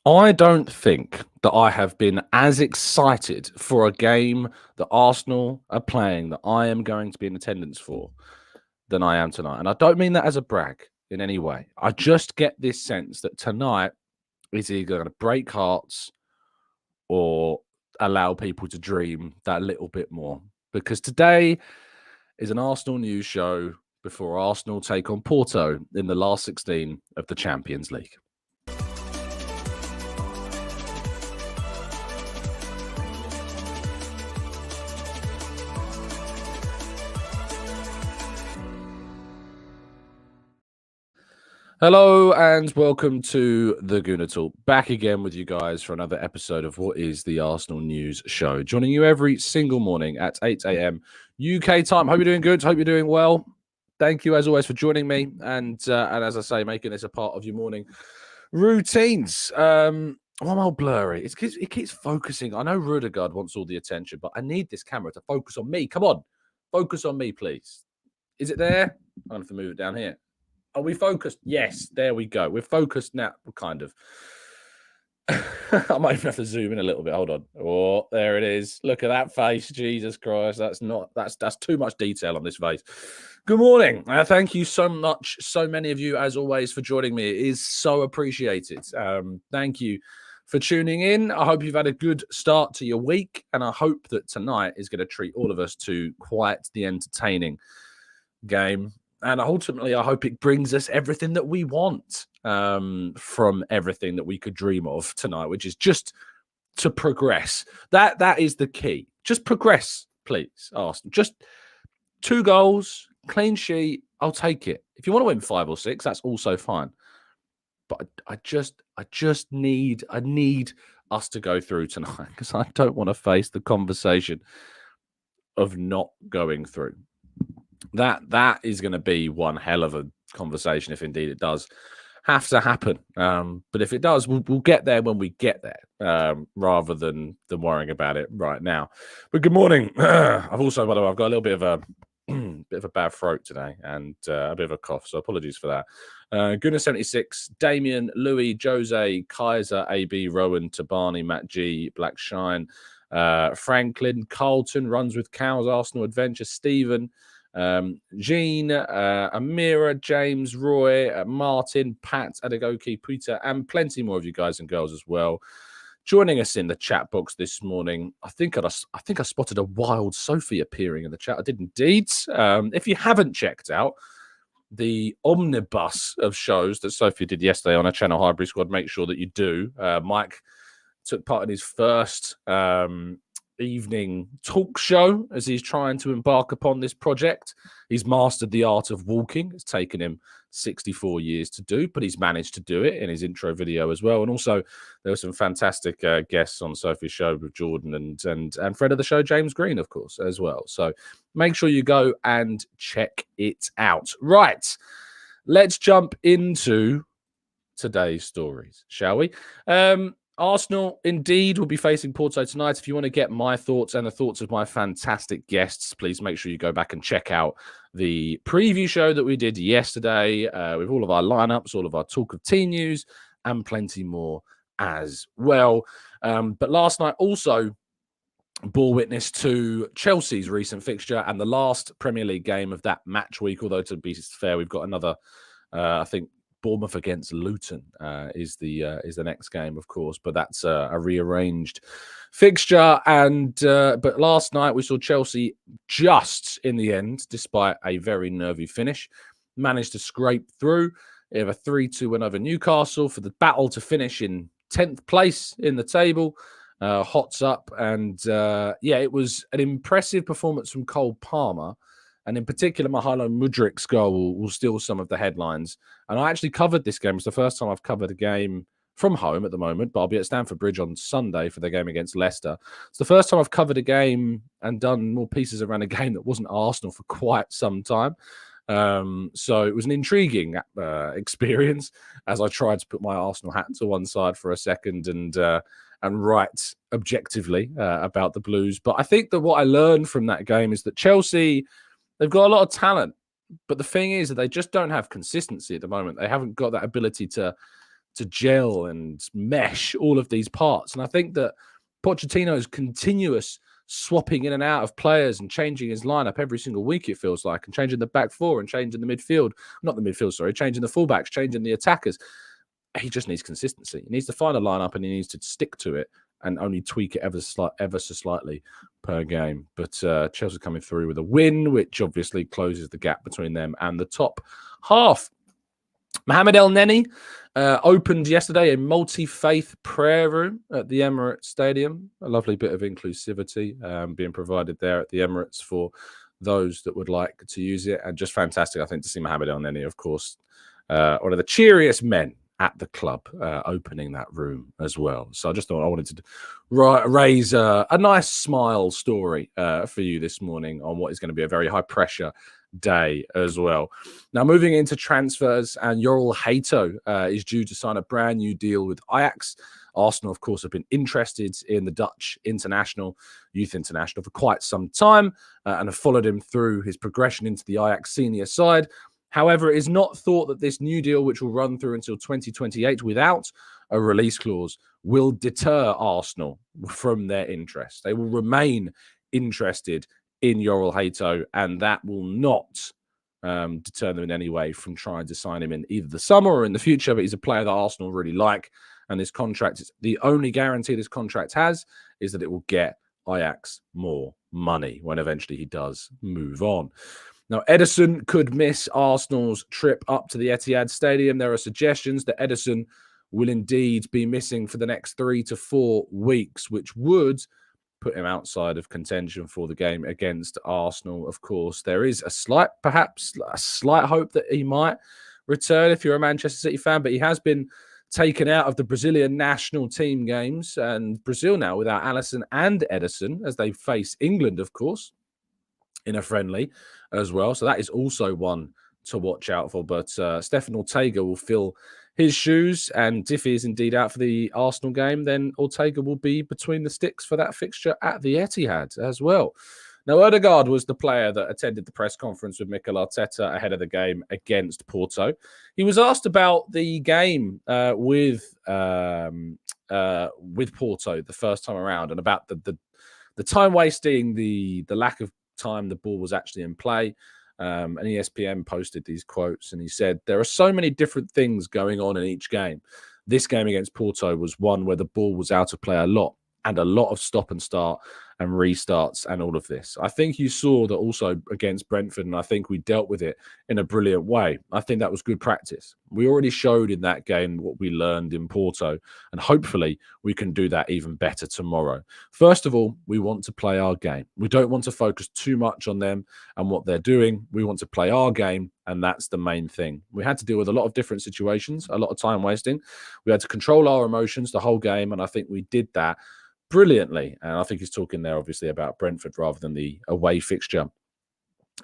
I don't think that I have been as excited for a game that Arsenal are playing that I am going to be in attendance for than I am tonight. And I don't mean that as a brag in any way. I just get this sense that tonight is either going to break hearts or allow people to dream that little bit more. Because today is an Arsenal news show before Arsenal take on Porto in the last 16 of the Champions League. Hello and welcome to the Gooner Talk. Back again with you guys for another episode of what is the Arsenal News Show. Joining you every single morning at 8 a.m. UK time. Hope you're doing good. Hope you're doing well. Thank you as always for joining me. And as I say, making this a part of your morning routines. I'm all blurry. It keeps focusing. I know Odegaard wants all the attention, but I need this camera to focus on me. Come on. Focus on me, please. Is it there? I'm going to have to move it down here. Are we focused? Yes, there we go. We're focused now, kind of. I might even have to zoom in a little bit. Hold on. Oh, there it is. Look at that face. Jesus Christ. That's too much detail on this face. Good morning. Thank you so much, so many of you, as always, for joining me. It is so appreciated. Thank you for tuning in. I hope you've had a good start to your week, and I hope that tonight is going to treat all of us to quite the entertaining game. And ultimately, I hope it brings us everything that we want from everything that we could dream of tonight, which is just to progress. That is the key. Just progress, please, Arsenal. Just 2 goals, clean sheet. I'll take it. If you want to win 5 or 6, that's also fine. But I need us to go through tonight because I don't want to face the conversation of not going through. That is going to be one hell of a conversation if indeed it does have to happen. But if it does, we'll get there when we get there, rather than worrying about it right now. But good morning. I've also, by the way, I've got a little bit of a bad throat today and a bit of a cough, so apologies for that. Gooner 76, Damien, Louis, Jose, Kaiser, AB, Rowan, Tabani, Matt G, Black Shine, Franklin, Carlton, Runs with Cows, Arsenal Adventure, Stephen, Jean, Amira, James, Roy, Martin, Pat, Adagoki, Peter, and plenty more of you guys and girls as well. Joining us in the chat box this morning, I think I spotted a wild Sophie appearing in the chat. I did indeed. If you haven't checked out the omnibus of shows that Sophie did yesterday on her channel, Highbury Squad, make sure that you do. Mike took part in his first evening talk show as he's trying to embark upon this project. He's mastered the art of walking. It's taken him 64 years to do, but he's managed to do it in his intro video as well. And also there were some fantastic guests on Sophie's show with Jordan and friend of the show, James Green, of course, as well. So make sure you go and check it out. Right, let's jump into today's stories, shall we? Arsenal indeed will be facing Porto tonight. If you want to get my thoughts and the thoughts of my fantastic guests, please make sure you go back and check out the preview show that we did yesterday with all of our lineups, all of our talk of team news, and plenty more as well. But last night also bore witness to Chelsea's recent fixture and the last Premier League game of that match week. Although to be fair, we've got another, I think, Bournemouth against Luton is the next game, of course, but that's a rearranged fixture. And but last night we saw Chelsea just in the end, despite a very nervy finish, managed to scrape through. They have a 3-2 win over Newcastle for the battle to finish in 10th place in the table. Hots up, and it was an impressive performance from Cole Palmer. And in particular, Mykhailo Mudrik's goal will steal some of the headlines. And I actually covered this game. It's the first time I've covered a game from home at the moment, but I'll be at Stamford Bridge on Sunday for the game against Leicester. It's the first time I've covered a game and done more pieces around a game that wasn't Arsenal for quite some time. So it was an intriguing experience as I tried to put my Arsenal hat to one side for a second and write objectively about the Blues. But I think that what I learned from that game is that Chelsea, they've got a lot of talent, but the thing is that they just don't have consistency at the moment. They haven't got that ability to to gel and mesh all of these parts. And I think that Pochettino's continuous swapping in and out of players and changing his lineup every single week, it feels like, and changing the back four and changing the midfield, not the midfield, sorry, changing the fullbacks, changing the attackers. He just needs consistency. He needs to find a lineup and he needs to stick to it and only tweak it ever so slightly per game. But Chelsea coming through with a win, which obviously closes the gap between them and the top half. Mohamed Elneny opened yesterday a multi-faith prayer room at the Emirates Stadium. A lovely bit of inclusivity being provided there at the Emirates for those that would like to use it. And just fantastic, I think, to see Mohamed Elneny, of course, one of the cheeriest men at the club, opening that room as well. So I just thought I wanted to raise a nice smile story for you this morning on what is going to be a very high-pressure day as well. Now, moving into transfers, and Jorrel Hato is due to sign a brand new deal with Ajax. Arsenal, of course, have been interested in the Dutch youth international for quite some time and have followed him through his progression into the Ajax senior side. However, it is not thought that this new deal, which will run through until 2028 without a release clause, will deter Arsenal from their interest. They will remain interested in Jorrel Hato, and that will not deter them in any way from trying to sign him in either the summer or in the future. But he's a player that Arsenal really like, and this contract, the only guarantee this contract has is that it will get Ajax more money when eventually he does move on. Now, Ederson could miss Arsenal's trip up to the Etihad Stadium. There are suggestions that Ederson will indeed be missing for the next 3 to 4 weeks, which would put him outside of contention for the game against Arsenal. Of course, there is perhaps a slight hope that he might return if you're a Manchester City fan, but he has been taken out of the Brazilian national team games, and Brazil now without Alisson and Ederson as they face England, of course, in a friendly as well. So that is also one to watch out for. But Stefan Ortega will fill his shoes, and if he is indeed out for the Arsenal game, then Ortega will be between the sticks for that fixture at the Etihad as well. Now, Odegaard was the player that attended the press conference with Mikel Arteta ahead of the game against Porto. He was asked about the game with Porto the first time around, and about the time wasting, the lack of time the ball was actually in play. And ESPN posted these quotes, and he said, there are so many different things going on in each game. This game against Porto was one where the ball was out of play a lot, and a lot of stop and start and restarts and all of this. I think you saw that also against Brentford, and I think we dealt with it in a brilliant way. I think that was good practice. We already showed in that game what we learned in Porto, and hopefully we can do that even better tomorrow. First of all, we want to play our game. We don't want to focus too much on them and what they're doing. We want to play our game, and that's the main thing. We had to deal with a lot of different situations, a lot of time wasting. We had to control our emotions the whole game, and I think we did that brilliantly. And I think he's talking there obviously about Brentford rather than the away fixture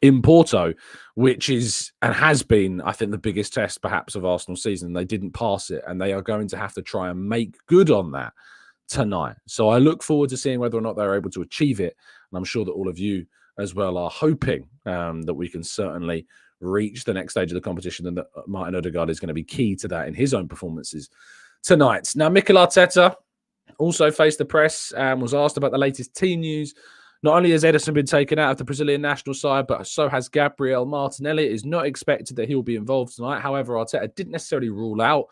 in Porto, which is and has been, I think, the biggest test perhaps of Arsenal season. They didn't pass it, and they are going to have to try and make good on that tonight. So I look forward to seeing whether or not they're able to achieve it. And I'm sure that all of you as well are hoping that we can certainly reach the next stage of the competition, and that Martin Odegaard is going to be key to that in his own performances tonight. Now, Mikel Arteta also faced the press and was asked about the latest team news. Not only has Ederson been taken out of the Brazilian national side, but so has Gabriel Martinelli. It is not expected that he'll be involved tonight. However, Arteta didn't necessarily rule out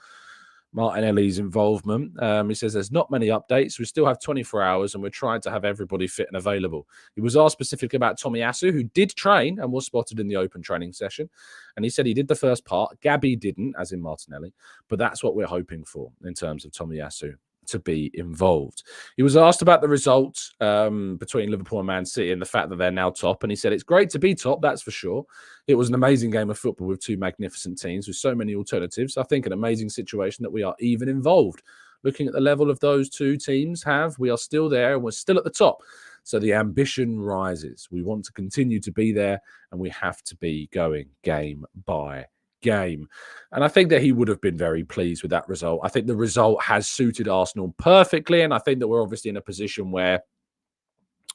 Martinelli's involvement. He says there's not many updates. We still have 24 hours and we're trying to have everybody fit and available. He was asked specifically about Tomiyasu, who did train and was spotted in the open training session. And he said he did the first part. Gabby didn't, as in Martinelli. But that's what we're hoping for in terms of Tomiyasu to be involved. He was asked about the results between Liverpool and Man City and the fact that they're now top, and he said it's great to be top, that's for sure. It was an amazing game of football with two magnificent teams with so many alternatives. I think an amazing situation that we are even involved. Looking at the level of those two teams we are still there and we're still at the top. So the ambition rises. We want to continue to be there, and we have to be going game by game. And I think that he would have been very pleased with that result. I think the result has suited Arsenal perfectly, and I think that we're obviously in a position where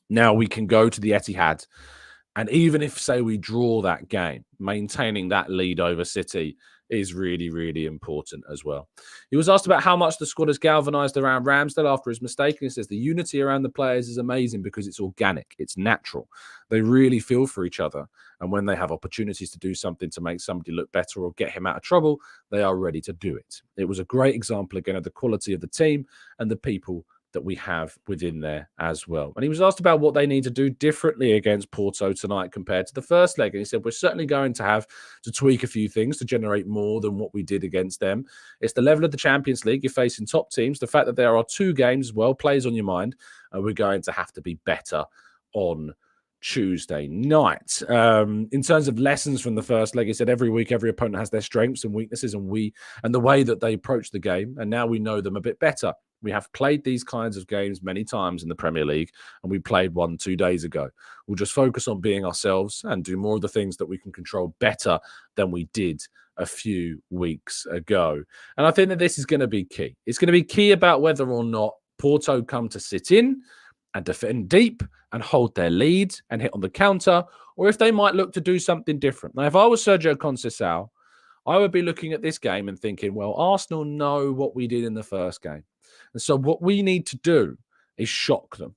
now we can go to the Etihad, and even if, say, we draw that game, maintaining that lead over City is really, really important as well. He was asked about how much the squad has galvanised around Ramsdale after his mistake, and he says the unity around the players is amazing because it's organic, it's natural. They really feel for each other, and when they have opportunities to do something to make somebody look better or get him out of trouble, they are ready to do it. It was a great example, again, of the quality of the team and the people that we have within there as well. And he was asked about what they need to do differently against Porto tonight compared to the first leg. And he said, we're certainly going to have to tweak a few things to generate more than what we did against them. It's the level of the Champions League. You're facing top teams. The fact that there are 2 games as well plays on your mind. And we're going to have to be better on Tuesday night. In terms of lessons from the first leg, he said every week every opponent has their strengths and weaknesses and the way that they approach the game. And now we know them a bit better. We have played these kinds of games many times in the Premier League, and we played one 2 days ago. We'll just focus on being ourselves and do more of the things that we can control better than we did a few weeks ago. And I think that this is going to be key. It's going to be key about whether or not Porto come to sit in and defend deep and hold their lead and hit on the counter, or if they might look to do something different. Now, if I was Sergio Conceição, I would be looking at this game and thinking, well, Arsenal know what we did in the first game. And so what we need to do is shock them.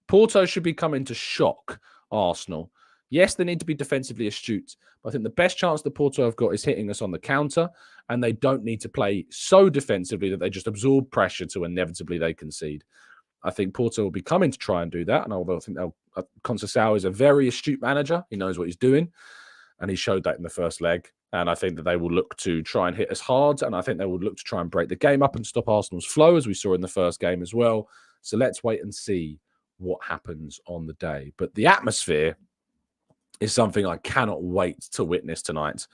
Porto should be coming to shock Arsenal. Yes, they need to be defensively astute, but I think the best chance that Porto have got is hitting us on the counter, and they don't need to play so defensively that they just absorb pressure to inevitably they concede. I think Porto will be coming to try and do that, and although I think Conceição is a very astute manager, he knows what he's doing, and he showed that in the first leg. And I think that they will look to try and hit us hard. And I think they will look to try and break the game up and stop Arsenal's flow, as we saw in the first game as well. So let's wait and see what happens on the day. But the atmosphere is something I cannot wait to witness tonight.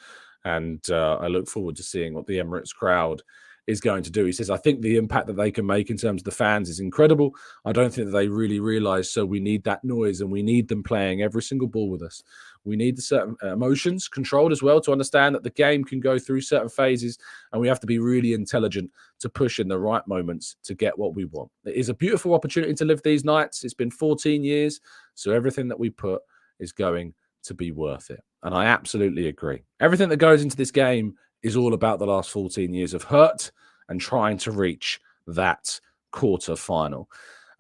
And I look forward to seeing what the Emirates crowd is going to do. He says, I think the impact that they can make in terms of the fans is incredible. I don't think that they really realise, so we need that noise and we need them playing every single ball with us. We need the certain emotions controlled as well to understand that the game can go through certain phases, and we have to be really intelligent to push in the right moments to get what we want. It is a beautiful opportunity to live these nights. It's been 14 years, so everything that we put is going to be worth it. And I absolutely agree. Everything that goes into this game is all about the last 14 years of hurt and trying to reach that quarter final.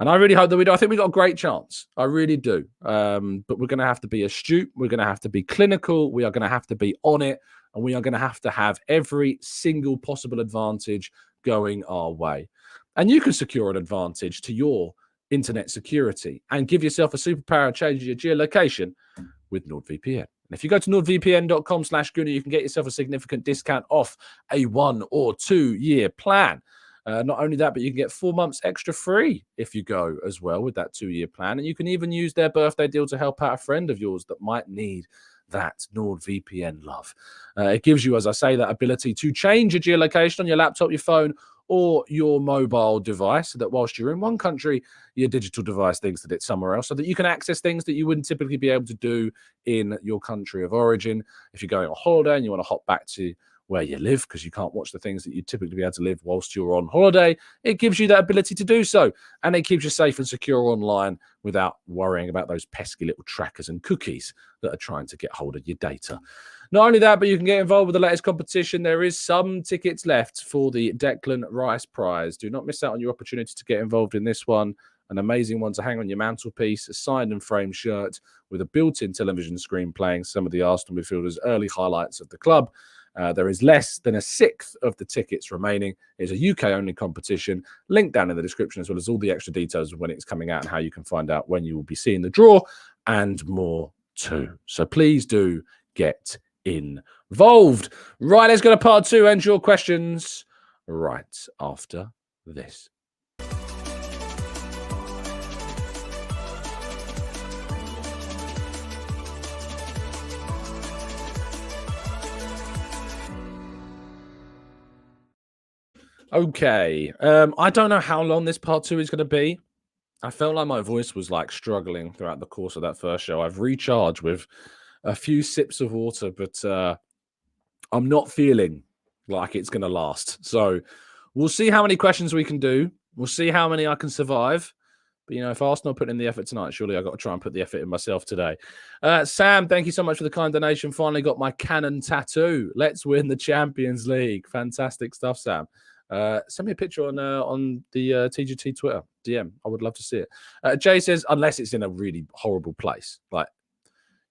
And I really hope that we do. I think we've got a great chance. I really do. But we're going to have to be astute. We're going to have to be clinical. We are going to have to be on it. And we are going to have every single possible advantage going our way. And you can secure an advantage to your internet security and give yourself a superpower and change your geolocation with NordVPN. And if you go to nordvpn.com/Gooner, you can get yourself a significant discount off a 1 or 2 year plan. Not only that, but you can get 4 months extra free if you go as well with that 2 year plan. And you can even use their birthday deal to help out a friend of yours that might need that NordVPN love. It gives you, as I say, that ability to change your geolocation on your laptop, your phone, or your mobile device, so that whilst you're in one country, your digital device thinks that it's somewhere else, so that you can access things that you wouldn't typically be able to do in your country of origin. If you're going on holiday and you want to hop back to where you live because you can't watch the things that you'd typically be able to live whilst you're on holiday, it gives you that ability to do so. And it keeps you safe and secure online without worrying about those pesky little trackers and cookies that are trying to get hold of your data. Not only that, but you can get involved with the latest competition. There is some tickets left for the Declan Rice prize. Do not miss out on your opportunity to get involved in this one. An amazing one to hang on your mantelpiece, a signed and framed shirt with a built-in television screen playing some of the Arsenal midfielders' early highlights of the club. There is less than a sixth of the tickets remaining. It's a UK-only competition. Link down in the description, as well as all the extra details of when it's coming out and how you can find out when you will be seeing the draw and more too. So please do get involved. Right, let's go to part 2 and your questions right after this. Okay. I don't know how long this part 2 is going to be. I felt like my voice was like struggling throughout the course of that first show. I've recharged with a few sips of water, but I'm not feeling like it's going to last. So we'll see how many questions we can do. We'll see how many I can survive. But, if Arsenal put in the effort tonight, surely I've got to try and put the effort in myself today. Sam, thank you so much for the kind donation. Finally got my Cannon tattoo. Let's win the Champions League. Fantastic stuff, Sam. Send me a picture on the TGT Twitter DM. I would love to see it. Jay says, unless it's in a really horrible place, like,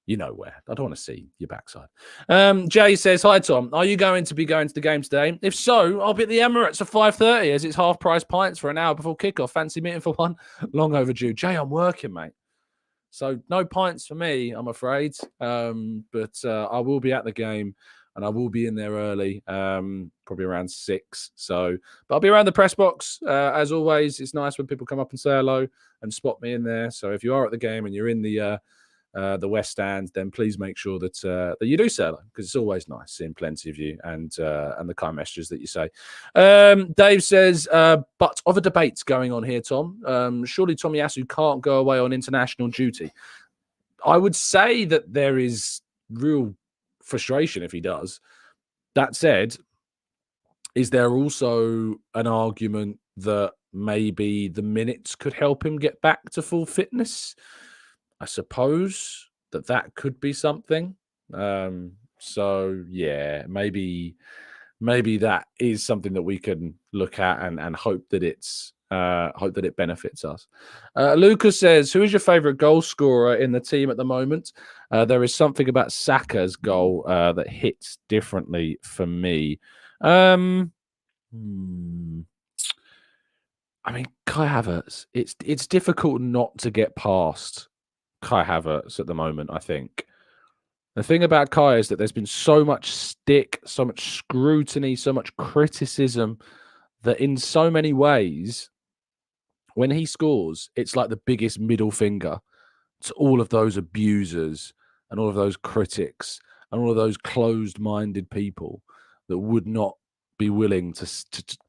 where. I don't want to see your backside. Jay says, hi, Tom. Are you going to be going to the game today? If so, I'll be at the Emirates at 5:30 as it's half-price pints for an hour before kickoff. Fancy meeting for one? Long overdue. Jay, I'm working, mate. So no pints for me, I'm afraid. But I will be at the game and I will be in there early, probably around 6. But I'll be around the press box. As always, it's nice when people come up and say hello and spot me in there. So if you are at the game and you're in the West Stand, then please make sure that you do say hello, because it's always nice seeing plenty of you and the kind messages that you say. Dave says, but of a debate going on here, Tom. Surely Tomiyasu can't go away on international duty. I would say that there is real frustration if he does. That said, is there also an argument that maybe the minutes could help him get back to full fitness? I suppose that could be something. So yeah, maybe that is something that we can look at and hope that it benefits us. Lucas says, who is your favorite goal scorer in the team at the moment? There is something about Saka's goal that hits differently for me. I mean, Kai Havertz. It's difficult not to get past Kai Havertz at the moment, I think. The thing about Kai is that there's been so much stick, so much scrutiny, so much criticism that in so many ways, when he scores, it's like the biggest middle finger to all of those abusers and all of those critics and all of those closed-minded people that would not be willing to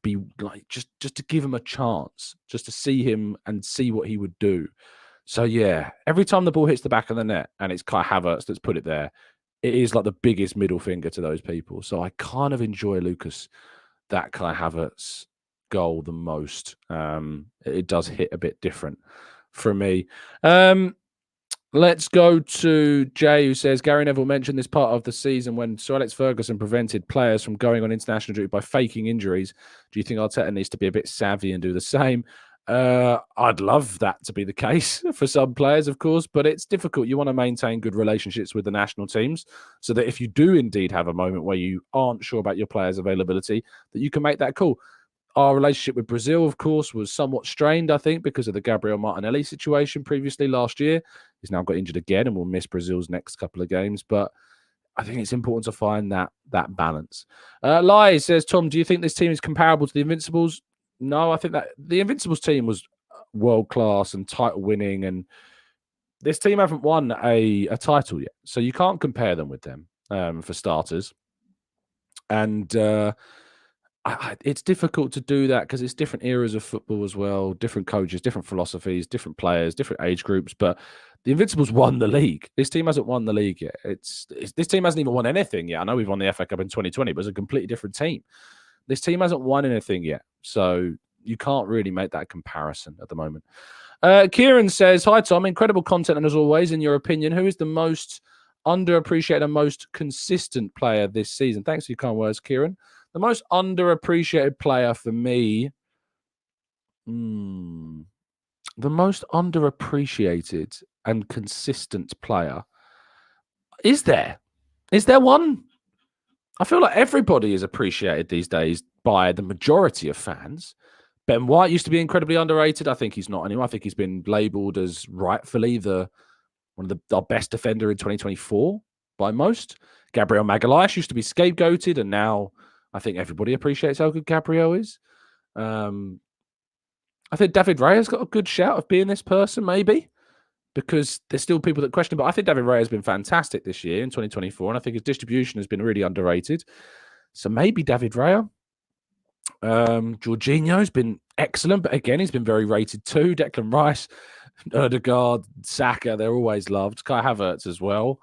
be like just to give him a chance, just to see him and see what he would do. So yeah, every time the ball hits the back of the net and it's Kai Havertz that's put it there, it is like the biggest middle finger to those people. So I kind of enjoy, Lucas, that Kai Havertz goal the most. It does hit a bit different for me. Let's go to Jay, who says, Gary Neville mentioned this part of the season when Sir Alex Ferguson prevented players from going on international duty by faking injuries. Do you think Arteta needs to be a bit savvy and do the same? I'd love that to be the case for some players, of course, but it's difficult. You want to maintain good relationships with the national teams so that if you do indeed have a moment where you aren't sure about your players' availability, that you can make that call. Our relationship with Brazil, of course, was somewhat strained, I think, because of the Gabriel Martinelli situation previously last year. He's now got injured again and will miss Brazil's next couple of games, but I think it's important to find that balance. Lai says, Tom, do you think this team is comparable to the Invincibles? No, I think that the Invincibles team was world-class and title-winning, and this team haven't won a title yet, so you can't compare them with them, for starters. And it's difficult to do that because it's different eras of football as well, different coaches, different philosophies, different players, different age groups, but the Invincibles won the league. This team hasn't won the league yet. This team hasn't even won anything yet. I know we've won the FA Cup in 2020, but it's a completely different team. This team hasn't won anything yet, so you can't really make that comparison at the moment. Kieran says, hi, Tom. Incredible content, and as always, in your opinion, who is the most underappreciated and most consistent player this season? Thanks for your kind words, Kieran. The most underappreciated player for me, the most underappreciated and consistent player, is there one? I feel like everybody is appreciated these days by the majority of fans. Ben White used to be incredibly underrated. I think he's not anymore. I think he's been labelled as rightfully our best defender in 2024 by most. Gabriel Magalhaes used to be scapegoated, and now I think everybody appreciates how good Gabriel is. I think David Raya's got a good shout of being this person, maybe, because there's still people that question him. But I think David Raya has been fantastic this year in 2024, and I think his distribution has been really underrated. So maybe David Raya. Jorginho's been excellent, but again, he's been very rated too. Declan Rice, Odegaard, Saka, they're always loved. Kai Havertz as well.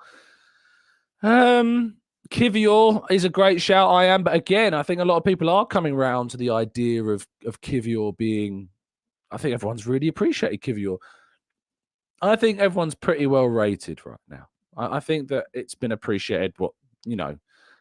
Kivior is a great shout, but again, I think a lot of people are coming around to the idea of Kivior being I think everyone's really appreciated Kivior. I think everyone's pretty well rated right now. I think that it's been appreciated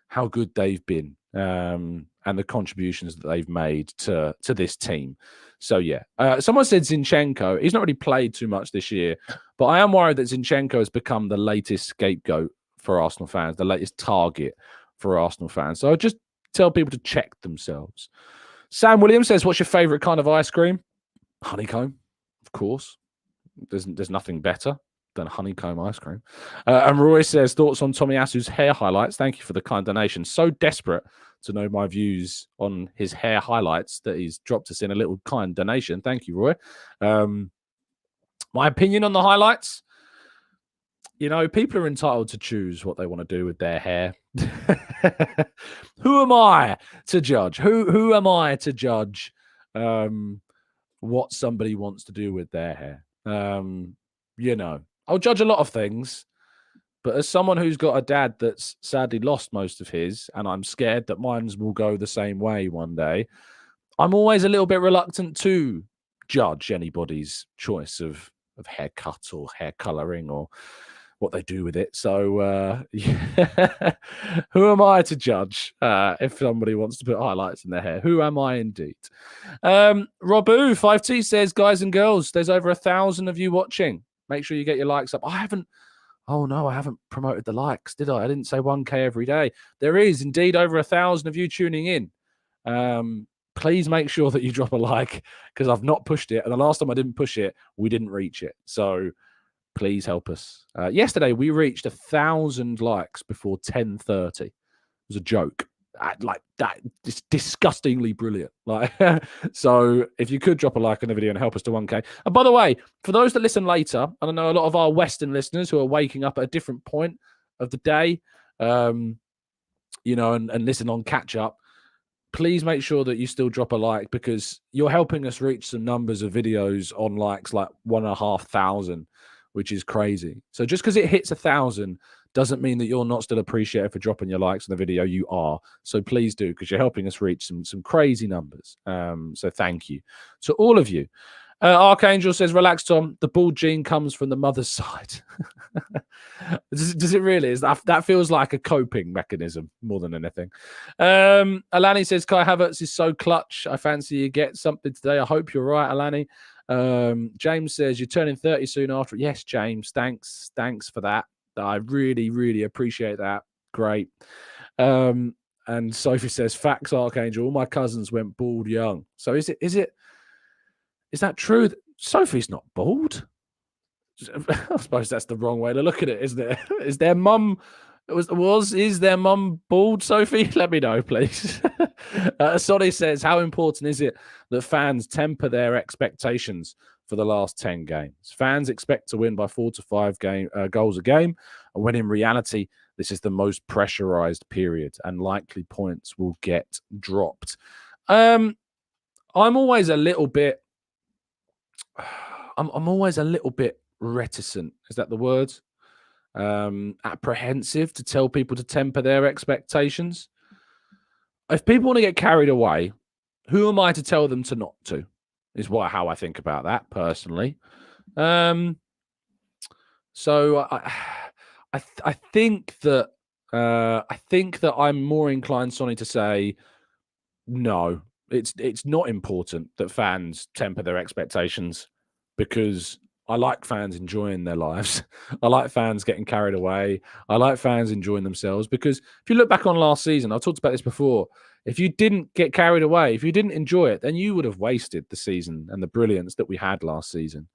how good they've been, and the contributions that they've made to this team. So yeah, someone said Zinchenko. He's not really played too much this year, but I am worried that Zinchenko has become the latest scapegoat for Arsenal fans, the latest target for Arsenal fans. So I just tell people to check themselves. Sam Williams says, "What's your favourite kind of ice cream?" Honeycomb, of course. There's nothing better than honeycomb ice cream. And Roy says, thoughts on Tomiyasu's hair highlights. Thank you for the kind donation. So desperate to know my views on his hair highlights that he's dropped us in a little kind donation. Thank you, Roy. My opinion on the highlights, people are entitled to choose what they want to do with their hair. Who am I to judge? Who am I to judge what somebody wants to do with their hair? I'll judge a lot of things, but as someone who's got a dad that's sadly lost most of his, and I'm scared that mine will go the same way one day, I'm always a little bit reluctant to judge anybody's choice of haircut or hair coloring or what they do with it. So who am I to judge if somebody wants to put highlights in their hair? Who am I indeed? Robu 5T says, guys and girls, there's over 1,000 of you watching. Make sure you get your likes up. I haven't promoted the likes, did I? I didn't say 1K every day. There is indeed over 1,000 of you tuning in. Please make sure that you drop a like, because I've not pushed it. And the last time I didn't push it, we didn't reach it. So please help us. Yesterday, we reached 1,000 likes before 10:30. It was a joke. Like that, it's disgustingly brilliant. So if you could drop a like on the video and help us to 1K. And by the way, for those that listen later, and I know a lot of our Western listeners who are waking up at a different point of the day, and listen on catch up, please make sure that you still drop a like, because you're helping us reach some numbers of videos on likes like 1,500, which is crazy. So just because it hits 1,000 doesn't mean that you're not still appreciated for dropping your likes on the video. You are. So please do, because you're helping us reach some crazy numbers. So thank you to all of you. Archangel says, relax, Tom. The bald gene comes from the mother's side. Does it really? That feels like a coping mechanism more than anything. Alani says, Kai Havertz is so clutch. I fancy you get something today. I hope you're right, Alani. James says, you're turning 30 soon after. Yes, James. Thanks for that. I really, really appreciate that. Great. And Sophie says, facts, Archangel. All my cousins went bald young. So is that true? Sophie's not bald. I suppose that's the wrong way to look at it, isn't it? Is their mum bald, Sophie? Let me know, please. Sonny says, how important is it that fans temper their expectations for the last 10 games? Fans expect to win by 4 to 5 goals a game, and when in reality, this is the most pressurized period and likely points will get dropped. I'm always a little bit reticent. Is that the word? Apprehensive to tell people to temper their expectations. If people want to get carried away, who am I to tell them to not to? Is how I think about that personally. So I think that I'm more inclined, Sonny, to say no. It's not important that fans temper their expectations, because I like fans enjoying their lives. I like fans getting carried away. I like fans enjoying themselves, because if you look back on last season, I talked about this before, if you didn't get carried away, if you didn't enjoy it, then you would have wasted the season and the brilliance that we had last season.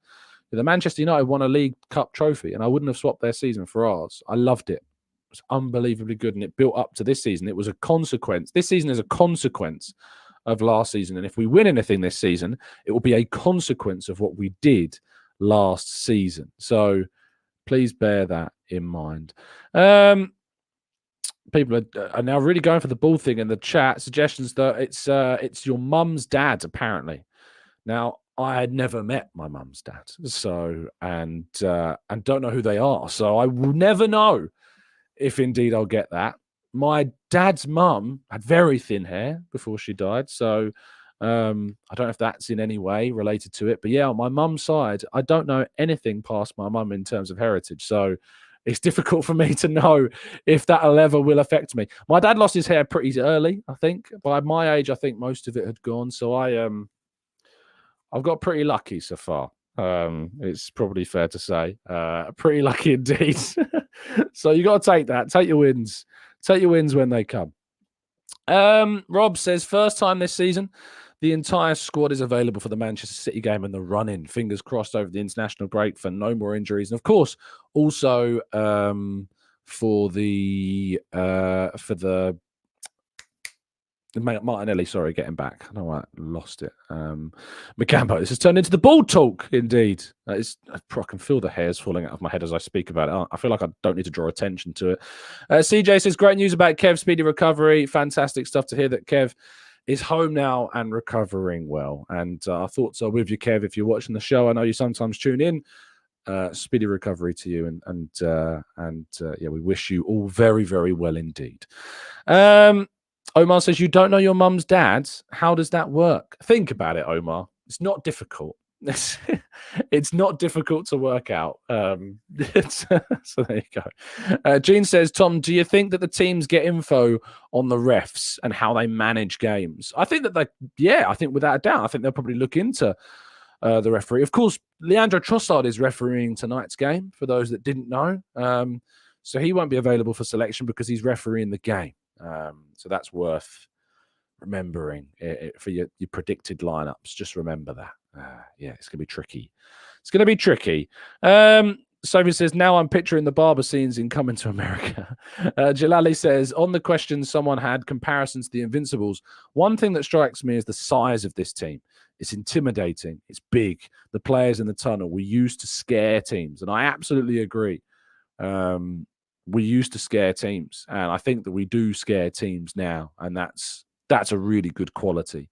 The Manchester United won a League Cup trophy, and I wouldn't have swapped their season for ours. I loved it. It was unbelievably good, and it built up to this season. It was a consequence. This season is a consequence of last season, and if we win anything this season, it will be a consequence of what we did last season. So please bear that in mind. People are now really going for the ball thing in the chat. Suggestions that it's your mum's dad, apparently. Now, I had never met my mum's dad, so and don't know who they are, so I will never know if indeed I'll get that. My dad's mum had very thin hair before she died, so I don't know if that's in any way related to it, but yeah, on my mum's side, I don't know anything past my mum in terms of heritage. So it's difficult for me to know if that level will affect me. My dad lost his hair pretty early, I think. By my age, I think most of it had gone. So I've got pretty lucky so far. It's probably fair to say. Pretty lucky indeed. So you got to take that. Take your wins. Take your wins when they come. Rob says, first time this season, the entire squad is available for the Manchester City game and the run-in. Fingers crossed over the international break for no more injuries. And of course, also for the Martinelli, sorry, getting back. I know I lost it. Macambo, this has turned into the ball talk, indeed. I can feel the hairs falling out of my head as I speak about it. I feel like I don't need to draw attention to it. CJ says, great news about Kev's speedy recovery. Fantastic stuff to hear that Kev is home now and recovering well. And our thoughts are with you, Kev. If you're watching the show, I know you sometimes tune in. Speedy recovery to you, and yeah, we wish you all very, very well indeed. Omar says, you don't know your mum's dad. How does that work? Think about it, Omar. It's not difficult. It's not difficult to work out. So there you go. Gene says, Tom, do you think that the teams get info on the refs and how they manage games? I think that I think without a doubt, I think they'll probably look into the referee. Of course, Leandro Trossard is refereeing tonight's game, for those that didn't know. So he won't be available for selection because he's refereeing the game. So that's worth remembering for your predicted lineups. Just remember that. Yeah, it's going to be tricky. It's going to be tricky. Sophie says, now I'm picturing the barber scenes in Coming to America. Jalali says, on the question someone had comparisons to the Invincibles, one thing that strikes me is the size of this team. It's intimidating. It's big. The players in the tunnel, we used to scare teams. And I absolutely agree. We used to scare teams. And I think that we do scare teams now. And that's a really good quality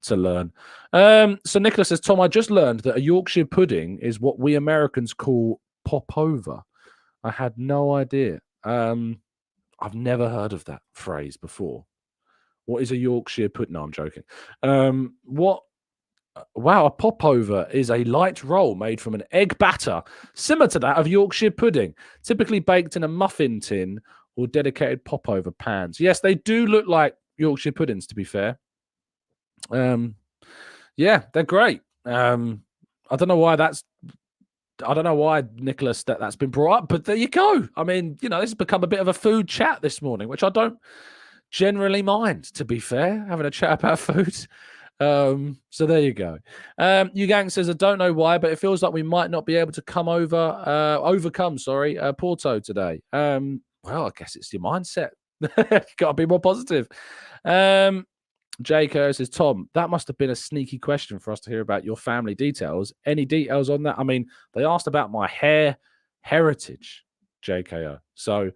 to learn. So Nicholas says, Tom, I just learned that a Yorkshire pudding is what we Americans call popover. I had no idea. I've never heard of that phrase before. What is a Yorkshire pudding? No, I'm joking. Wow, a popover is a light roll made from an egg batter, similar to that of Yorkshire pudding, typically baked in a muffin tin or dedicated popover pans. Yes, they do look like Yorkshire puddings, to be fair. Yeah, they're great. I don't know why, Nicholas, that's been brought up, but there you go. I mean, this has become a bit of a food chat this morning, which I don't generally mind, to be fair, having a chat about food. So there you go. Gang says, I don't know why, but it feels like we might not be able to overcome Porto today. Well, I guess it's your mindset. Got to be more positive. Jayco says, Tom, that must have been a sneaky question for us to hear about your family details. Any details on that? I mean, they asked about my hair heritage, JKO. So,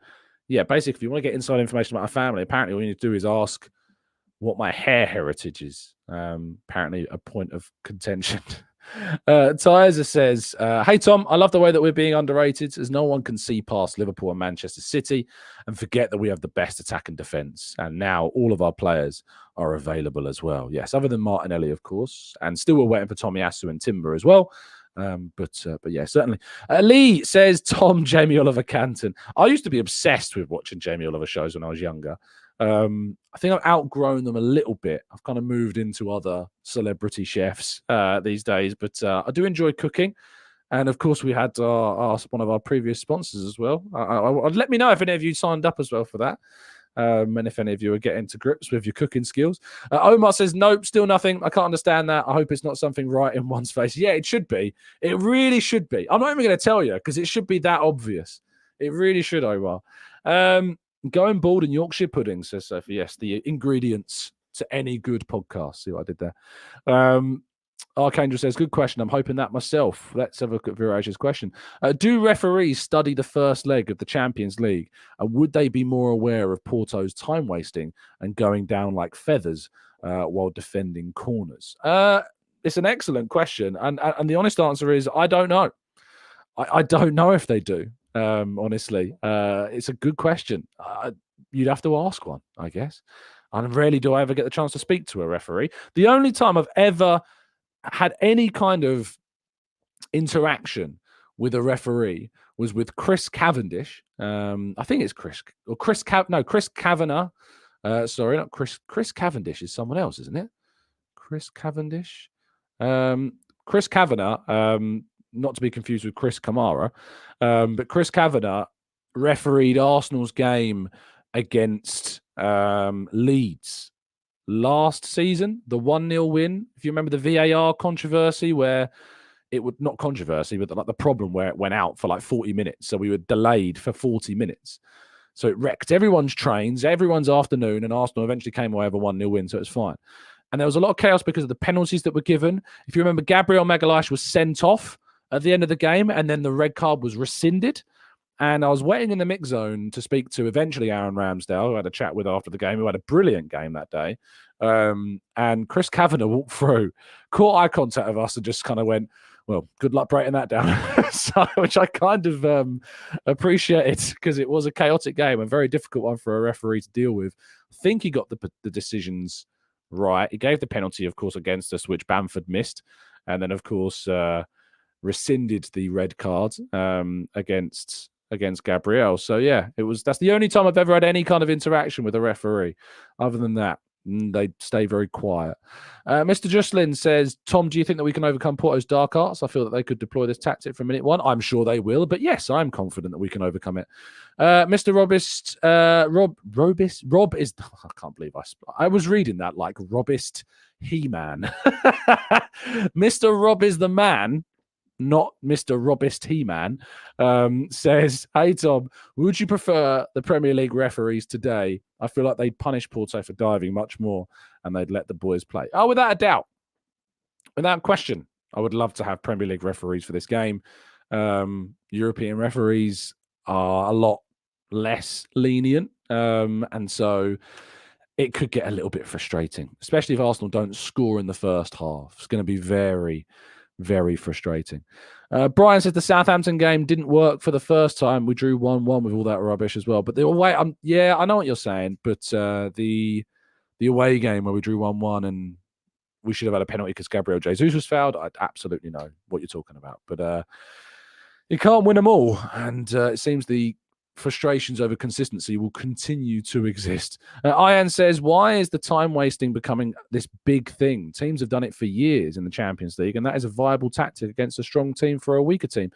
yeah, basically, if you want to get inside information about my family, apparently all you need to do is ask what my hair heritage is. Apparently a point of contention. Tyza says, hey, Tom, I love the way that we're being underrated, as no one can see past Liverpool and Manchester City and forget that we have the best attack and defence. And now all of our players are available as well. Yes, other than Martinelli, of course. And still we're waiting for Tomiyasu and Timber as well. But yeah, certainly. Lee says, Tom, Jamie Oliver Canton. I used to be obsessed with watching Jamie Oliver shows when I was younger. I think I've outgrown them a little bit. I've kind of moved into other celebrity chefs these days, but I do enjoy cooking. And of course, we had one of our previous sponsors as well. Let me know if any of you signed up as well for that. And if any of you are getting to grips with your cooking skills. Omar says, nope, still nothing. I can't understand that. I hope it's not something right in one's face. Yeah, it should be. It really should be. I'm not even going to tell you because it should be that obvious. It really should, Omar. Going bald in Yorkshire pudding, says Sophie. Yes, the ingredients to any good podcast. See what I did there. Archangel says, good question. I'm hoping that myself. Let's have a look at Viraj's question. Do referees study the first leg of the Champions League? And would they be more aware of Porto's time wasting and going down like feathers while defending corners? It's an excellent question. And the honest answer is, I don't know. I don't know if they do. Honestly, it's a good question. You'd have to ask one, I guess. And rarely do I ever get the chance to speak to a referee. The only time I've ever had any kind of interaction with a referee was with Chris Cavendish. I think it's Chris Kavanagh. Sorry, not Chris. Chris Cavendish is someone else, isn't it? Chris Cavendish. Chris Kavanagh, not to be confused with Chris Kamara, but Chris Kavanagh refereed Arsenal's game against Leeds last season, the 1-0 win. If you remember the VAR controversy where it would not controversy, but like the problem where it went out for like 40 minutes. So we were delayed for 40 minutes. So it wrecked everyone's trains, everyone's afternoon, and Arsenal eventually came away with a 1-0 win, so it was fine. And there was a lot of chaos because of the penalties that were given. If you remember, Gabriel Magalhaes was sent off at the end of the game, and then the red card was rescinded. And I was waiting in the mix zone to speak to eventually Aaron Ramsdale, who I had a chat with after the game, who had a brilliant game that day. And Chris Kavanagh walked through, caught eye contact with us, and just kind of went, well, good luck breaking that down. So, which I kind of appreciated because it was a chaotic game, a very difficult one for a referee to deal with. I think he got the decisions right. He gave the penalty, of course, against us, which Bamford missed. And then, of course, rescinded the red card against Gabriel. So, yeah, that's the only time I've ever had any kind of interaction with a referee. Other than that, they stay very quiet. Mr. Justlin says, Tom, do you think that we can overcome Porto's dark arts? I feel that they could deploy this tactic from minute one. I'm sure they will, but yes, I'm confident that we can overcome it. Mr. Rob is, I can't believe I was reading that like Robist He-Man. Mr. Rob is the man, not Mr. Robist He-Man, says, hey, Tom, would you prefer the Premier League referees today? I feel like they'd punish Porto for diving much more and they'd let the boys play. Oh, without a doubt. Without question. I would love to have Premier League referees for this game. European referees are a lot less lenient. And so it could get a little bit frustrating, especially if Arsenal don't score in the first half. It's going to be very, very frustrating. Brian says the Southampton game didn't work for the first time. We drew 1-1 with all that rubbish as well. But the away, yeah, I know what you're saying. But the away game where we drew 1-1 and we should have had a penalty because Gabriel Jesus was fouled, I absolutely know what you're talking about. But you can't win them all. And it seems the frustrations over consistency will continue to exist. Ian says, why is the time wasting becoming this big thing? Teams have done it for years in the Champions League, and that is a viable tactic against a strong team for a weaker team.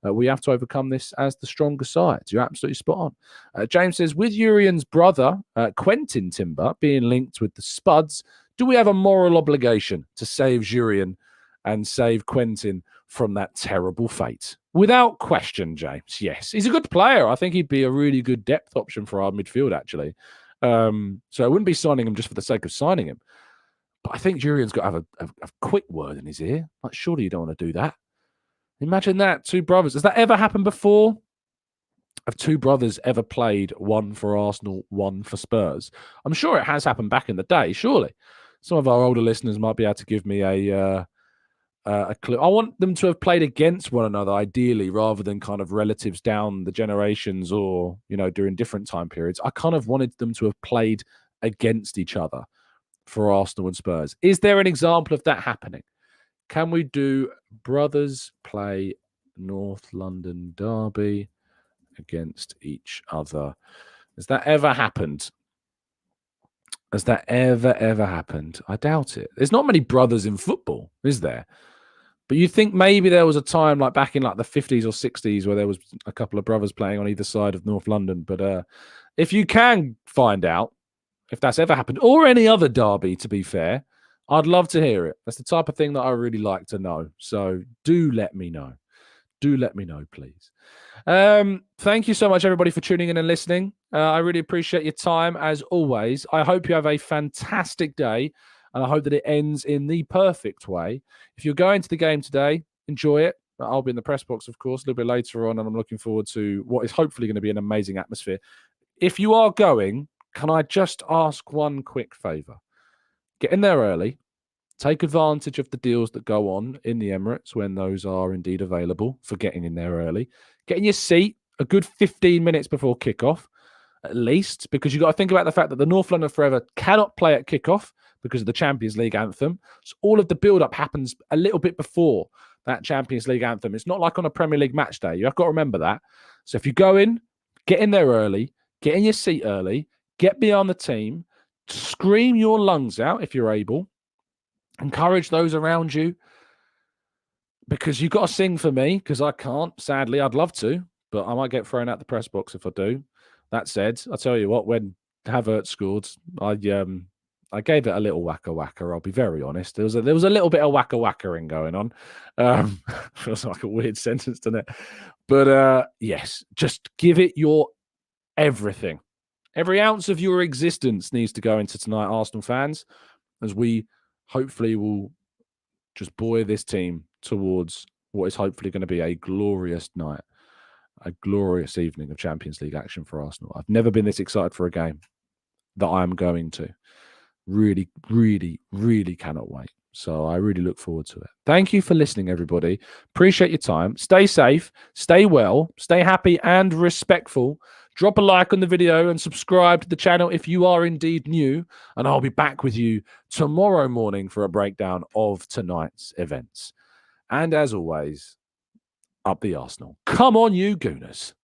We have to overcome this as the stronger side. You're absolutely spot on. James says, with Urian's brother, Quentin Timber, being linked with the Spuds, do we have a moral obligation to save Urian and save Quentin from that terrible fate? Without question, James, yes. He's a good player. I think he'd be a really good depth option for our midfield, actually. So I wouldn't be signing him just for the sake of signing him. But I think Julian's got to have a quick word in his ear. Like, surely you don't want to do that. Imagine that, two brothers. Has that ever happened before? Have two brothers ever played, one for Arsenal, one for Spurs? I'm sure it has happened back in the day, surely. Some of our older listeners might be able to give me a clue. I want them to have played against one another, ideally, rather than kind of relatives down the generations or, during different time periods. I kind of wanted them to have played against each other for Arsenal and Spurs. Is there an example of that happening? Can we do brothers play North London derby against each other? Has that ever happened? Has that ever happened? I doubt it. There's not many brothers in football, is there? But you think maybe there was a time like back in like the 50s or 60s where there was a couple of brothers playing on either side of North London. But if you can find out if that's ever happened, or any other derby, to be fair, I'd love to hear it. That's the type of thing that I really like to know. So do let me know. Do let me know, please. Thank you so much, everybody, for tuning in and listening. I really appreciate your time, as always. I hope you have a fantastic day, and I hope that it ends in the perfect way. If you're going to the game today, enjoy it. I'll be in the press box, of course, a little bit later on, and I'm looking forward to what is hopefully going to be an amazing atmosphere. If you are going, can I just ask one quick favour? Get in there early. Take advantage of the deals that go on in the Emirates when those are indeed available for getting in there early. Get in your seat a good 15 minutes before kickoff at least, because you've got to think about the fact that the North London Forever cannot play at kickoff because of the Champions League anthem. So all of the build-up happens a little bit before that Champions League anthem. It's not like on a Premier League match day. You've got to remember that. So if you go in, get in there early, get in your seat early, get behind the team, scream your lungs out if you're able, encourage those around you, because you've got to sing for me, because I can't, sadly. I'd love to, but I might get thrown out the press box if I do. That said, I'll tell you what, when Havertz scored, I gave it a little whacker. I'll be very honest. There was a little bit of whacker-whackering going on. Feels like a weird sentence, doesn't it? But yes, just give it your everything. Every ounce of your existence needs to go into tonight, Arsenal fans, as we hopefully will just buoy this team towards what is hopefully going to be a glorious night, a glorious evening of Champions League action for Arsenal. I've never been this excited for a game that I am going to. Really, really, really cannot wait. So I really look forward to it. Thank you for listening, everybody. Appreciate your time. Stay safe, stay well, stay happy and respectful. Drop a like on the video and subscribe to the channel if you are indeed new. And I'll be back with you tomorrow morning for a breakdown of tonight's events. And as always, up the Arsenal. Come on, you Gooners.